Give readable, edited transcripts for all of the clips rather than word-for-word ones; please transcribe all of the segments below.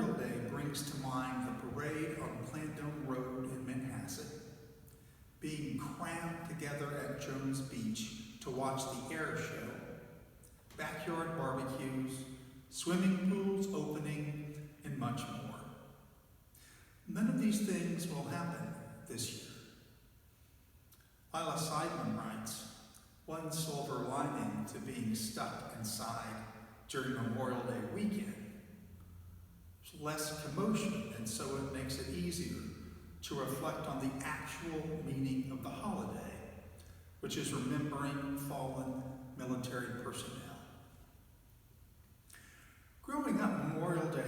Memorial Day brings to mind the parade on Plandome Road in Manhasset, being crammed together at Jones Beach to watch the air show, backyard barbecues, swimming pools opening, and much more. None of these things will happen this year. Lila Seidman writes, one silver lining to being stuck inside during Memorial Day weekend. There's less commotion, and so it makes it easier to reflect on the actual meaning of the holiday, which is remembering fallen military personnel. Growing up, Memorial Day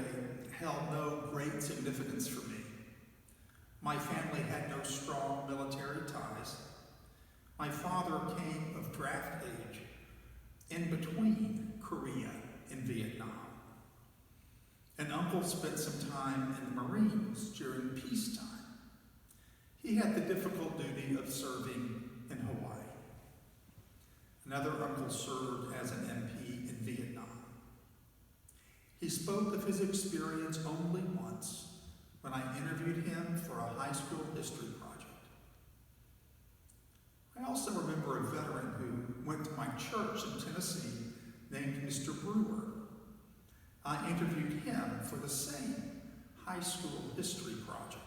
held no great significance for me. My family had no strong military ties. My father came of draft age in between Korea and Vietnam. An uncle spent some time in the Marines during peacetime. He had the difficult duty of serving in Hawaii. Another uncle served as an MP in Vietnam. He spoke of his experience only once when I interviewed him for a high school history project. I also remember a veteran who went to my church in Tennessee named Mr. Brewer. I interviewed him for the same high school history project.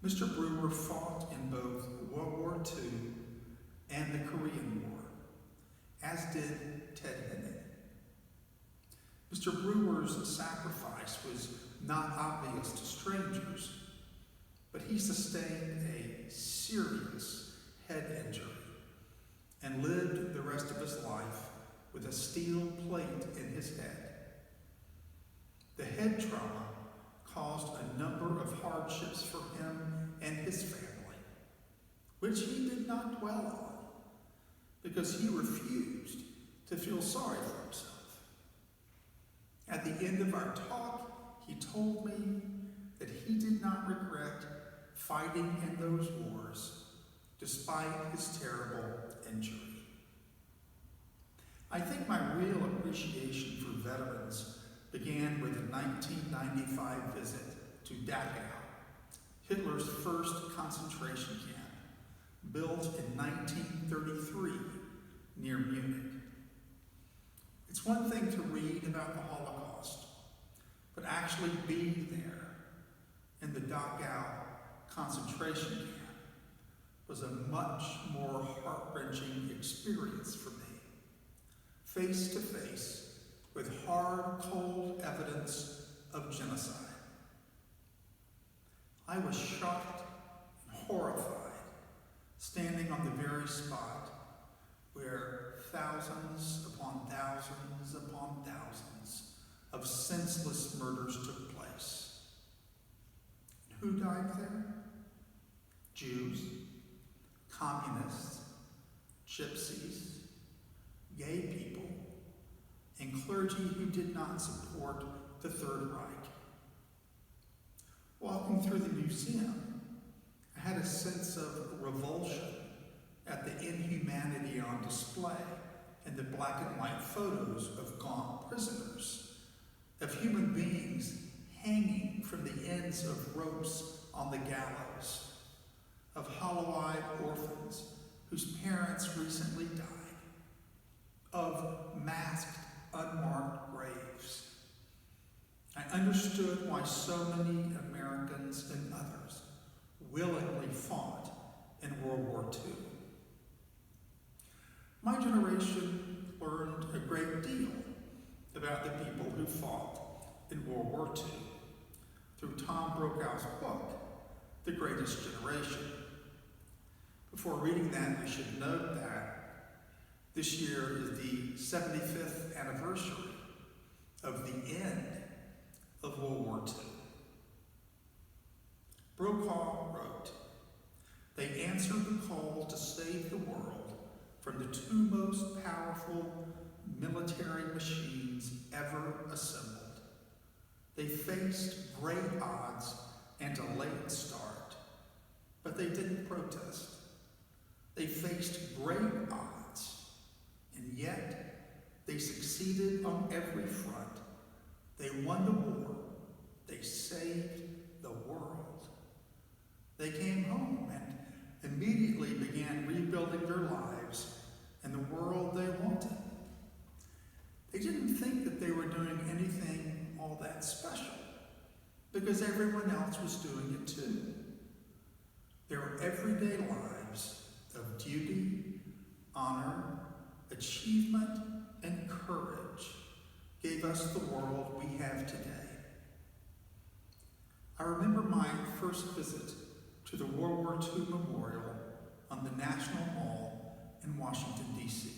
Mr. Brewer fought in both World War II and the Korean War, as did Ted Hennig. Mr. Brewer's sacrifice was not obvious to strangers, but he sustained a serious head injury and lived the rest of his life with a steel plate in his head. The head trauma caused a number of hardships for him and his family, which he did not dwell on because he refused to feel sorry for himself. At the end of our talk, he told me that he did not regret fighting in those wars despite his terrible injury. I think my real appreciation for veterans began with the 1995 visit to Dachau, Hitler's first concentration camp, built in 1933 near Munich. It's one thing to read about the Holocaust, but actually being there in the Dachau concentration camp was a much more heart-wrenching experience for me, face to face with hard, cold evidence of genocide. I was shocked and horrified, standing on the very spot where thousands upon thousands of senseless murders took place. And who died there? Jews, communists, gypsies, gay people, and clergy who did not support the Third Reich. Walking through the museum, I had a sense of revulsion at the inhumanity on display in the black and white photos of gaunt prisoners, of human beings hanging from the ends of ropes on the gallows, of hollow-eyed orphans whose parents recently died, of masked, unmarked graves. I understood why so many Americans and others willingly fought in World War II. My generation learned a great deal about the people who fought in World War II through Tom Brokaw's book, The Greatest Generation. Before reading that, we should note that this year is the 75th anniversary of the end of World War II. Brokaw wrote, "They answered the call to save the world from the two most powerful military machines ever assembled. They faced great odds and a late start, but they didn't protest. They faced great odds, and yet they succeeded on every front They won the war. They saved the world. They came home and immediately began rebuilding their lives and the world they wanted. They didn't think that they were doing anything all that special because everyone else was doing it too. Their everyday lives of duty, honor, achievement, and courage gave us the world we have today. I remember my first visit to the World War II Memorial on the National Mall in Washington, D.C.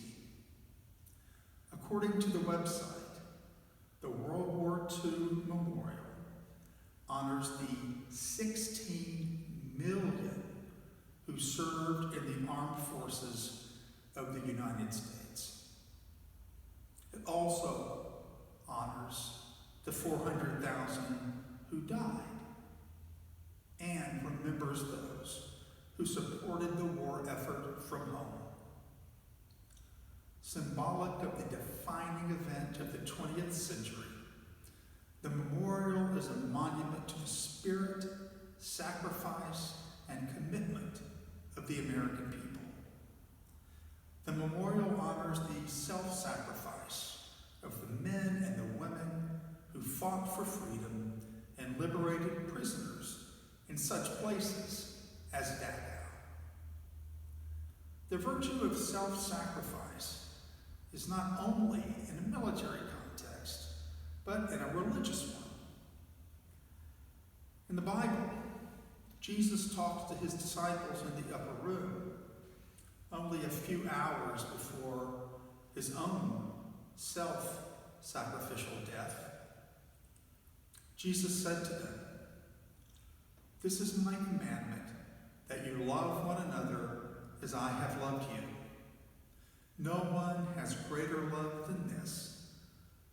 According to the website, the World War II Memorial honors the 16 million who served in the armed forces of the United States. It also honors the 400,000 who died and remembers those who supported the war effort from home. Symbolic of the defining event of the 20th century, the memorial is a monument to the spirit, sacrifice, and commitment of the American people. The memorial honors the self-sacrifice of the men and the women who fought for freedom and liberated prisoners in such places as Dachau. The virtue of self-sacrifice is not only in a military context, but in a religious one. In the Bible, Jesus talks to his disciples in the upper room only a few hours before his own self-sacrificial death. Jesus said to them, "This is my commandment, that you love one another as I have loved you. No one has greater love than this,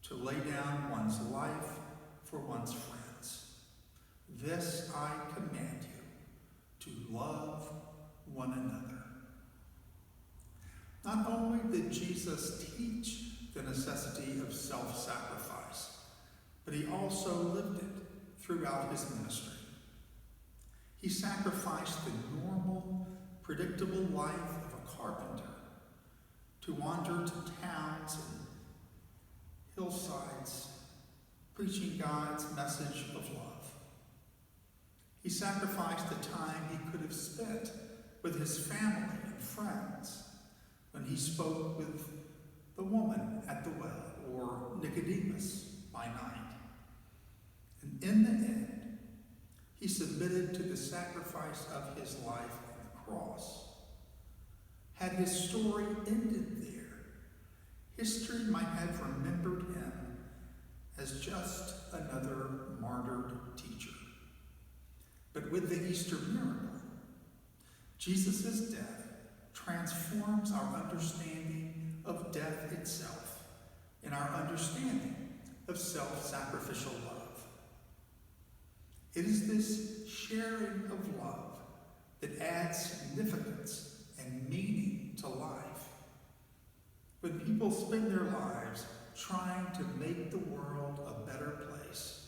to lay down one's life for one's friends. This I command you, to love one another." Not only did Jesus teach the necessity of self-sacrifice, but he also lived it throughout his ministry. He sacrificed the normal, predictable life of a carpenter to wander to towns and hillsides, preaching God's message of love. He sacrificed the time he could have spent with his family and friends when he spoke with the woman at the well or Nicodemus by night. And in the end, he submitted to the sacrifice of his life on the cross. Had his story ended there, history might have remembered him as just another martyred teacher. But with the Easter miracle, Jesus' death transforms our understanding of death itself and our understanding of self-sacrificial love. It is this sharing of love that adds significance and meaning to life. When people spend their lives trying to make the world a better place,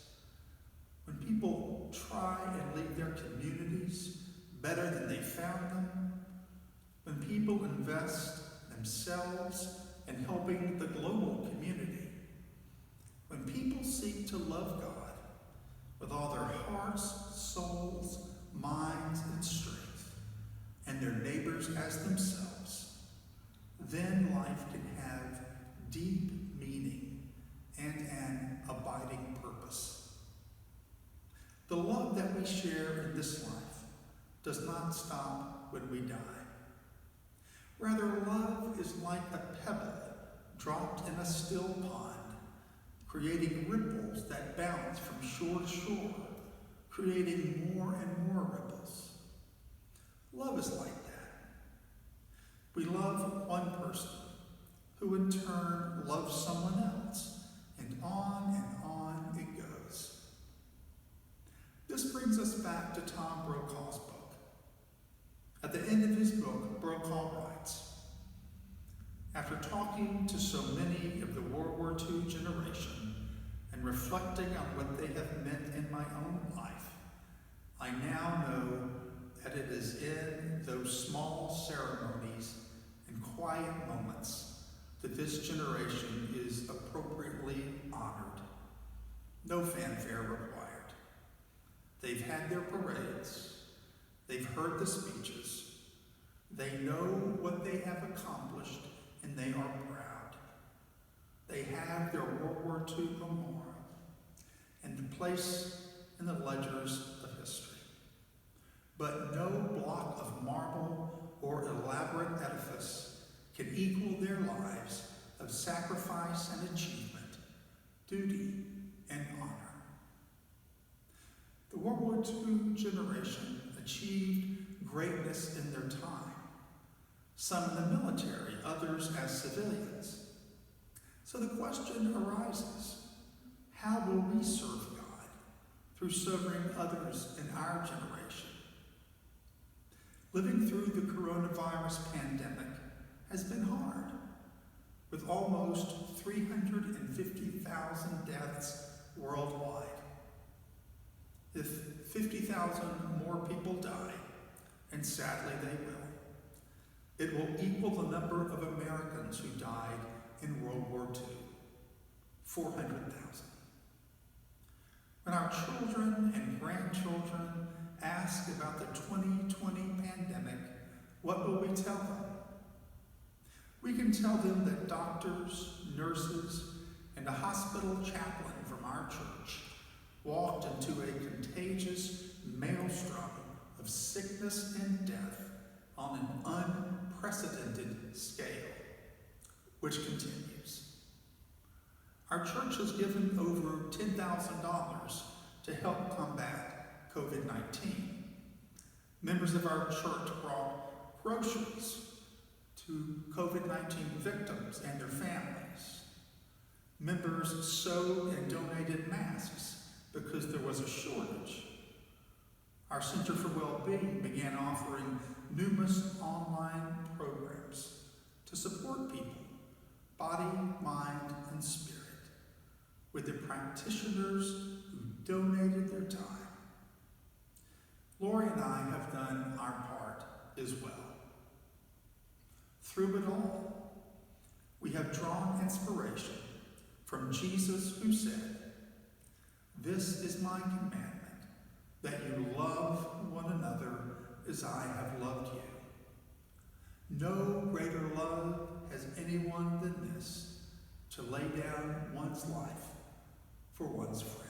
when people try and leave their communities better than they found them, when people invest themselves in helping the global community, when people seek to love God with all their hearts, souls, minds, and strength, and their neighbors as themselves, then life can have deep meaning and an abiding purpose. The love that we share in this life does not stop when we die. Rather, love is like a pebble dropped in a still pond, creating ripples that bounce from shore to shore, creating more and more ripples. Love is like that. We love one person, who in turn loves someone else, and on it goes. This brings us back to Tom Brokaw's book. At the end of his book, Brokaw writes, "After talking to so many of the World War II generation and reflecting on what they have meant in my own life, I now know that it is in those small ceremonies and quiet moments that this generation is appropriately honored. No fanfare required. They've had their parades. They've heard the speeches. They know what they have accomplished, and they are proud. They have their World War II memorial and the place in the ledgers of history. But no block of marble or elaborate edifice can equal their lives of sacrifice and achievement, duty and honor. The World War II generation achieved greatness in their time, some in the military, others as civilians. So the question arises, how will we serve God through serving others in our generation? Living through the coronavirus pandemic has been hard, with almost 350,000 deaths worldwide. If 50,000 more people die, and sadly they will, it will equal the number of Americans who died in World War II, 400,000. When our children and grandchildren ask about the 2020 pandemic, what will we tell them? We can tell them that doctors, nurses, and a hospital chaplain from our church walked into a contagious maelstrom of sickness and death on an unprecedented scale, which continues. Our church has given over $10,000 to help combat COVID-19. Members of our church brought groceries to COVID-19 victims and their families. Members sewed and donated masks because there was a shortage. Our Center for Wellbeing began offering numerous online programs to support people, body, mind, and spirit, with the practitioners who donated their time. Lori and I have done our part as well. Through it all, we have drawn inspiration from Jesus, who said, "This is my commandment, that you love one another as I have loved you. No greater love has anyone than this, to lay down one's life for one's friend."